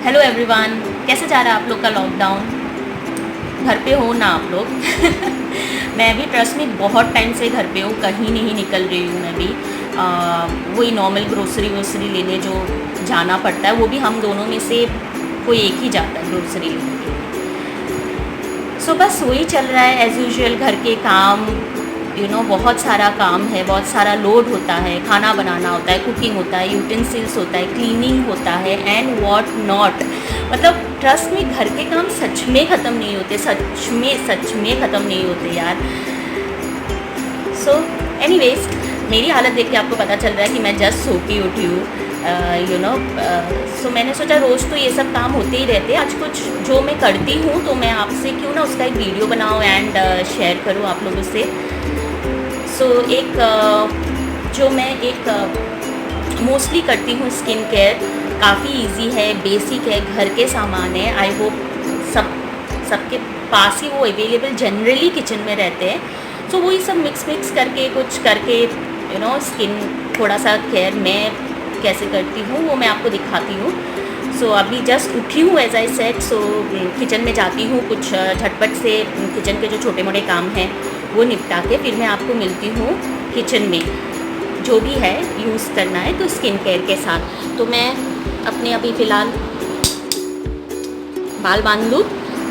Hello everyone, कैसे जा रहा है आप लोग का लॉकडाउन? घर पे हो ना आप लोग? मैं भी ट्रस्ट में बहुत टाइम से घर पे हूँ, कहीं नहीं निकल रही हूँ मैं भी। वही नॉर्मल ग्रोसरी वोसरी लेने जो जाना पड़ता है, वो भी हम दोनों में से कोई एक ही जाता है ग्रोसरी लेने के लिए। सो बस वही चल रहा है एज़ यूजुअल, घर के काम, बहुत सारा काम है, बहुत सारा लोड होता है, खाना बनाना होता है, कुकिंग होता है, यूटेंसिल्स होता है, क्लीनिंग होता है एंड व्हाट नॉट। मतलब ट्रस्ट में घर के काम सच में ख़त्म नहीं होते, सच में ख़त्म नहीं होते यार। सो एनीवेज, मेरी हालत देख के आपको पता चल रहा है कि मैं जस्ट सो के उठी हूँ। सो मैंने सोचा रोज़ तो ये सब काम होते ही रहते हैं, आज कुछ जो मैं करती हूँ तो मैं आपसे क्यों ना उसका एक वीडियो बनाऊँ एंड शेयर करूँ आप लोगों से। सो जो मैं मोस्टली करती हूँ स्किन केयर, काफ़ी इजी है, बेसिक है, घर के सामान है। आई होप सबके पास ही वो अवेलेबल जनरली किचन में रहते हैं। सो वही सब मिक्स करके कुछ करके स्किन थोड़ा सा केयर मैं कैसे करती हूँ वो मैं आपको दिखाती हूँ। सो अभी जस्ट उठी हूँ as I said. So kitchen में जाती हूँ, कुछ झटपट से किचन के जो छोटे मोटे काम हैं वो निपटा के फिर मैं आपको मिलती हूँ किचन में जो भी है यूज़ करना है तो स्किन केयर के साथ। तो मैं अपने अभी फ़िलहाल बाल बांध लूँ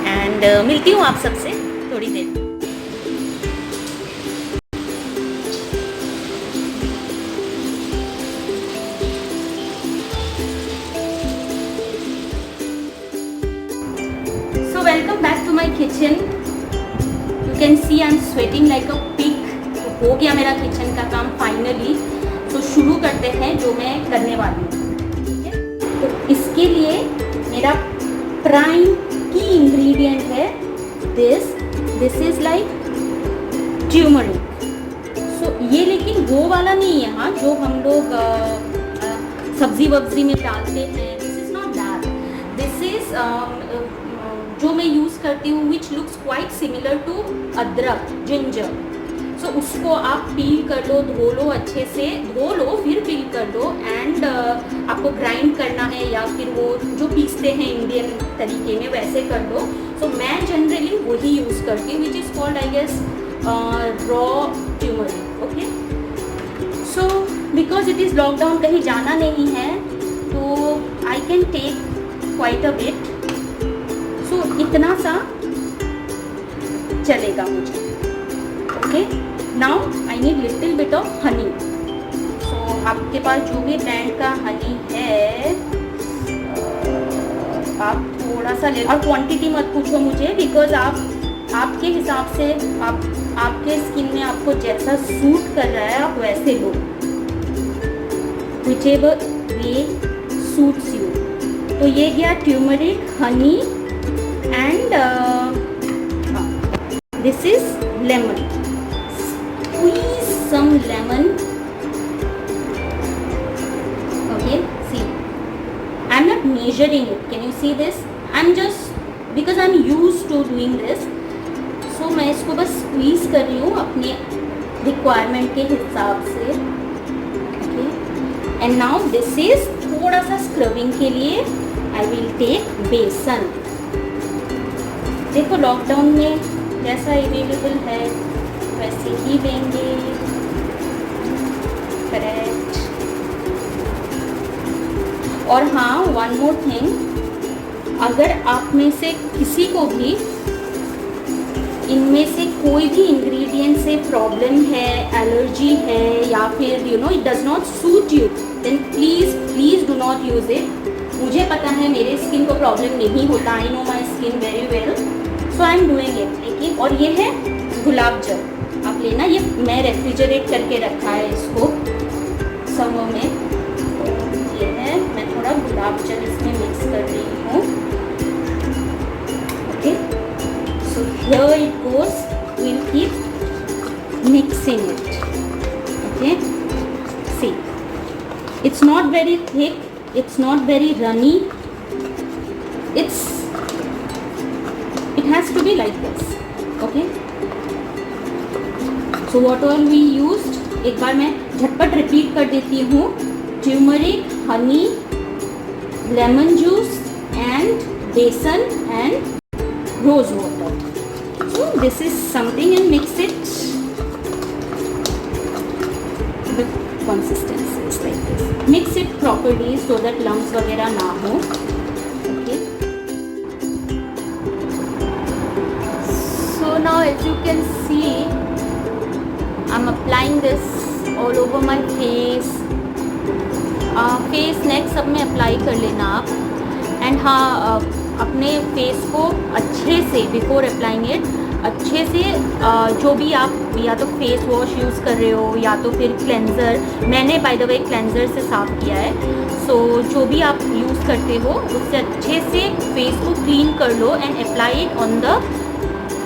एंड मिलती हूँ आप सबसे थोड़ी देर। So welcome back to my kitchen. You can see I am sweating like a pig. तो हो गया मेरा किचन का काम फाइनली। तो शुरू करते हैं जो मैं करने वाली हूँ, ठीक है। तो इसके लिए मेरा प्राइम की इंग्रेडिएंट है दिस इज लाइक ट्यूमरिक। सो ये लेकिन वो वाला नहीं है, हाँ, जो हम लोग सब्जी वब्जी में डालते हैं। This is not that. This is जो मैं यूज़ करती हूँ which looks quite similar to अदरक, जिंजर। सो उसको आप पील कर लो, धो लो, अच्छे से धो लो, फिर पील कर लो एंड आपको ग्राइंड करना है या फिर वो जो पीसते हैं इंडियन तरीके में वैसे कर लो। सो मैं जनरली वही यूज़ करती हूँ which is called I guess raw turmeric. Okay, so because it is lockdown, कहीं जाना नहीं है तो I can take quite a bit. So इतना सा चलेगा मुझे। Okay, now I need little bit of honey. So आपके पास जो भी ब्रांड का हनी है आप थोड़ा सा ले, और क्वांटिटी मत पूछो मुझे बिकॉज आपके हिसाब से आपके स्किन में आपको जैसा सूट कर रहा है आप वैसे लो, व्हिचएवर वे सूट्स यू। तो ये गया turmeric, honey and this is lemon. Squeeze some lemon. Okay, see, I'm not measuring it. Can you see this? I'm just because I'm used to doing this. So मैं इसको बस squeeze कर रही हूँ अपने requirement के हिसाब से. Okay, and now this is थोड़ा सा scrubbing के लिए I will take बेसन। देखो लॉकडाउन में जैसा अवेलेबल है वैसे ही लेंगे, करेक्ट। और हाँ, वन मोर थिंग, अगर आप में से किसी को भी इनमें से कोई भी इंग्रेडिएंट से प्रॉब्लम है, एलर्जी है या फिर it does not suit you, then please do not use it. मुझे पता है मेरे स्किन को प्रॉब्लम नहीं होता, I know my skin very well, so I am doing it. लेकिन और ये है गुलाब जल, आप लेना, ये मैं रेफ्रिजरेट करके रखा है इसको समों में। ये है, मैं थोड़ा गुलाब जल इसमें मिक्स कर रही हूँ। Okay, so here it goes, will keep mixing it. Okay, see, it's not very thick, it's not very runny, it has to be like this. Okay, so what all we used, एक बार मैं झटपट repeat कर देती हूँ। Turmeric, Honey, lemon juice, and besan and rose water. So this is something, and mix it. The consistency is like this. Mix it properly so that lumps वगैरह ना हो. Okay. So now as you can see, I'm applying this all over my face. Face नेक सब में apply कर लेना आप. And हाँ, अपने फेस को अच्छे से बिफोर अप्लाइंग इट अच्छे से जो भी आप या तो फेस वॉश यूज़ कर रहे हो या तो फिर क्लेंज़र, मैंने बाय द वे क्लेंज़र से साफ़ किया है. सो जो भी आप यूज़ करते हो उससे अच्छे से फेस को क्लीन कर लो and apply it on the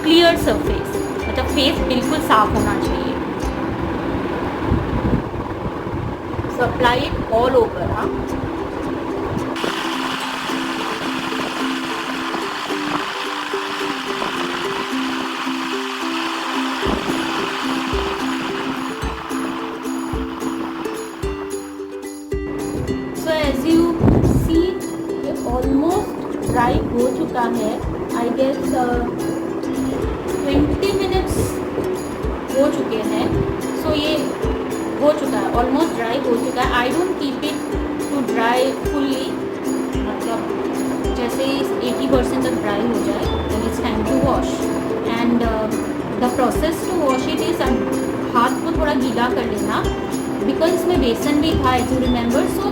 clear surface. मतलब फेस बिल्कुल साफ़ होना चाहिए. So apply it all over. So as you see, ये almost dry हो चुका है. I guess 20 minutes हो चुके हैं. So ये हो चुका है, ऑलमोस्ट ड्राई हो चुका है. I don't keep it to dry fully. मतलब जैसे 80% तक ड्राई हो जाए then it's time to wash. And the process to wash it is, हाथ को थोड़ा गीला कर लेना बिकॉज इसमें बेसन भी था एज यू रिमेंबर. सो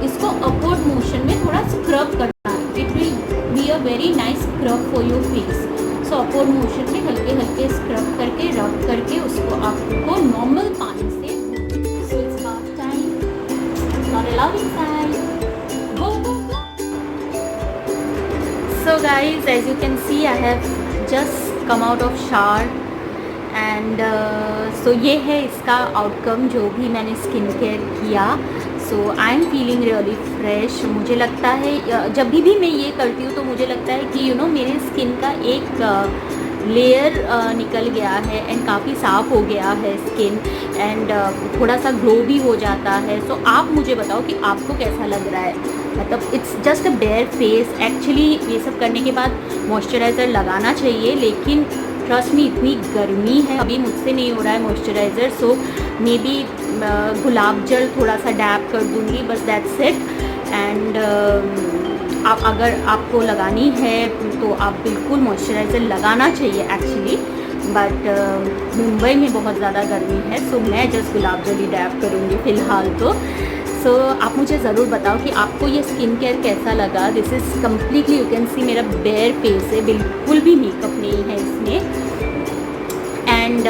इसको अपवर्ड मोशन में थोड़ा स्क्रब करना है. It will be a very nice scrub for your face. So upward motion में हल्के हल्के स्क्रब करके रब करके उसको आपको नॉर्मल पानी से. So guys, as you can see, I have just come out of shower and so ये है इसका आउटकम जो भी मैंने स्किन केयर किया. So I am feeling really fresh. मुझे लगता है जब भी मैं ये करती हूँ तो मुझे लगता है कि मेरे स्किन का एक लेयर निकल गया है एंड काफ़ी साफ़ हो गया है स्किन एंड थोड़ा सा ग्लो भी हो जाता है. सो आप मुझे बताओ कि आपको कैसा लग रहा है. मतलब it's just a bear face. Actually ये सब करने के बाद मॉइस्चराइज़र लगाना चाहिए, लेकिन ट्रस्ट मी इतनी गर्मी है अभी मुझसे नहीं हो रहा है मॉइस्चराइज़र. सो मे बी गुलाब जल थोड़ा सा डैब कर दूँगी, बस दैट्स इट. एंड आप अगर आपको लगानी है तो आप बिल्कुल मॉइस्चराइज़र लगाना चाहिए एक्चुअली. बट मुंबई में बहुत ज़्यादा गर्मी है. सो मैं जस्ट गुलाब जल ही डैब करूँगी फ़िलहाल तो. सो आप मुझे ज़रूर बताओ कि आपको ये स्किन केयर कैसा लगा. This is completely, you can सी मेरा बेयर फेस है, बिल्कुल भी मेकअप नहीं है इसमें. एंड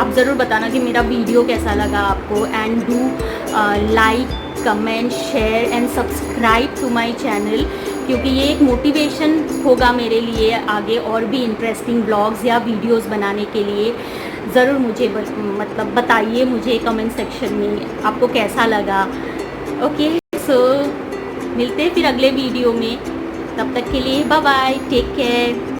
आप ज़रूर बताना कि मेरा वीडियो कैसा लगा आपको. And do like, comment, share and subscribe to my channel, क्योंकि ये एक मोटिवेशन होगा मेरे लिए आगे और भी इंटरेस्टिंग ब्लॉग्स या वीडियोस बनाने के लिए. ज़रूर मुझे मतलब बताइए मुझे कमेंट सेक्शन में आपको कैसा लगा. ओके, सो मिलते हैं फिर अगले वीडियो में. तब तक के लिए बाय बाय, टेक केयर.